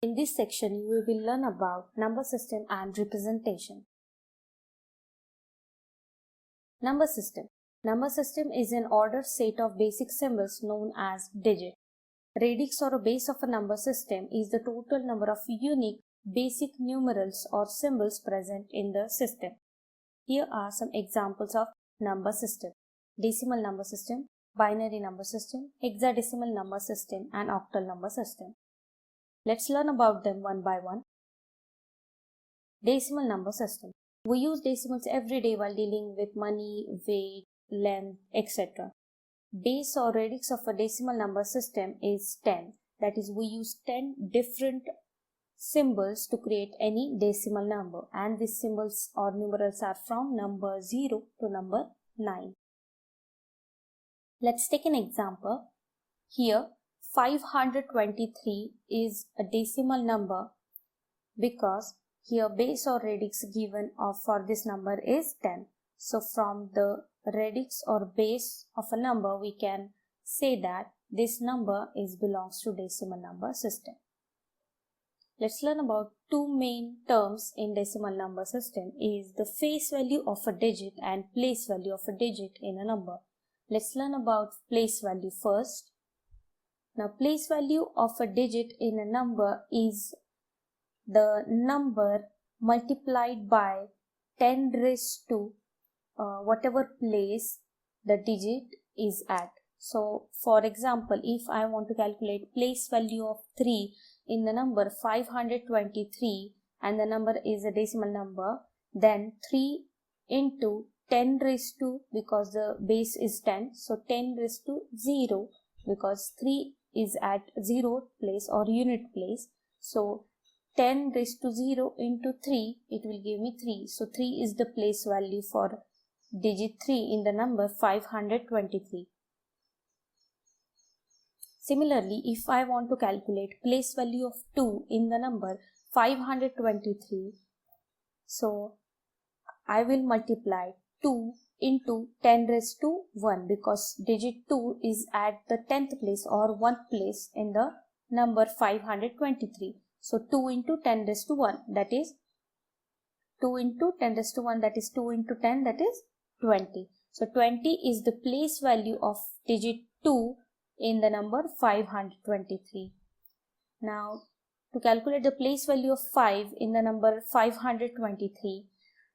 In this section, we will learn about number system and representation. Number system. Number system is an ordered set of basic symbols known as digit. Radix or a base of a number system is the total number of unique basic numerals or symbols present in the system. Here are some examples of number system: decimal number system, binary number system, hexadecimal number system, and octal number system. Let's learn about them one by one. Decimal number system. We use decimals every day while dealing with money, weight, length, etc. Base or radix of a decimal number system is 10. That is, we use 10 different symbols to create any decimal number, and these symbols or numerals are from number 0 to number 9. Let's take an example. Here 523 is a decimal number because here base or radix given for this number is 10. So from the radix or base of a number, we can say that this number belongs to decimal number system. Let's learn about two main terms in decimal number system is the face value of a digit and place value of a digit in a number. Let's learn about place value first. Now, place value of a digit in a number is the number multiplied by 10 raised to whatever place the digit is at. So, for example, if I want to calculate place value of 3 in the number 523 and the number is a decimal number, then 3 into 10 raised to, because the base is 10, so 10 raised to 0 because 3 is at 0 place or unit place. So 10 raised to 0 into 3, it will give me 3. So 3 is the place value for digit 3 in the number 523. Similarly, if I want to calculate place value of 2 in the number 523, so I will multiply 2 into 10 raised to 1 because digit 2 is at the 10th place or 1st place in the number 523. So 2 into 10 raised to 1, that is 2 into 10 raised to 1, that is 2 into 10, that is 20. So 20 is the place value of digit 2 in the number 523. Now, to calculate the place value of 5 in the number 523,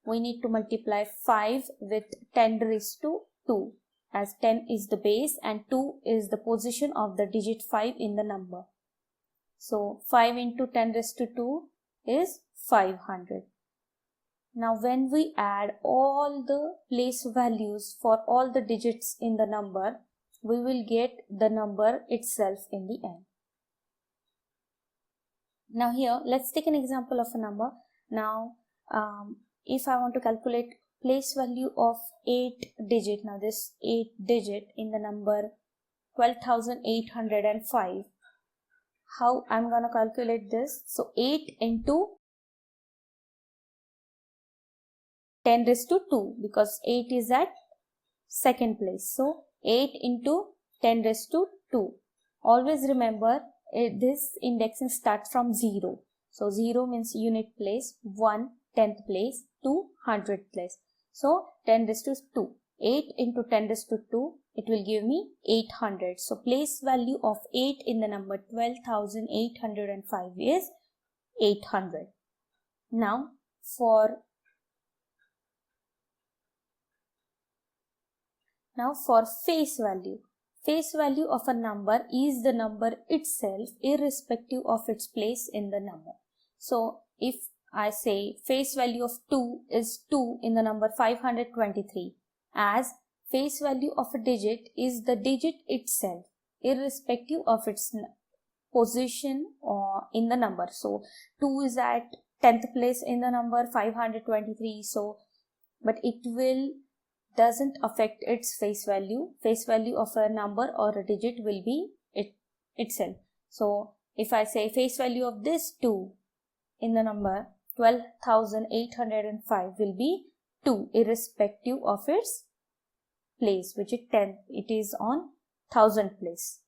we need to multiply 5 with 10 raised to 2, as 10 is the base and 2 is the position of the digit 5 in the number. So 5 into 10 raised to 2 is 500. Now when we add all the place values for all the digits in the number, we will get the number itself in the end. Now here, let's take an example of a number. Now, if I want to calculate place value of 8 digit, now this 8 digit in the number 12,805, how I'm going to calculate this? So 8 into 10 raised to 2 because 8 is at second place. So 8 into 10 raised to 2. Always remember this indexing starts from 0. So 0 means unit place, 1 10th place, 2 100th place. So 10 raised to 2. 8 into 10 raised to 2, it will give me 800. So place value of 8 in the number 12,805 is 800. Now for face value. Face value of a number is the number itself irrespective of its place in the number. So if I say face value of 2 is 2 in the number 523, as face value of a digit is the digit itself irrespective of its position or in the number. So 2 is at 10th place in the number 523, so but it doesn't affect its face value. Face value of a number or a digit will be itself. So if I say face value of this 2 in the number 12,805 will be 2 irrespective of its place, which is 10. It is on 1000th place.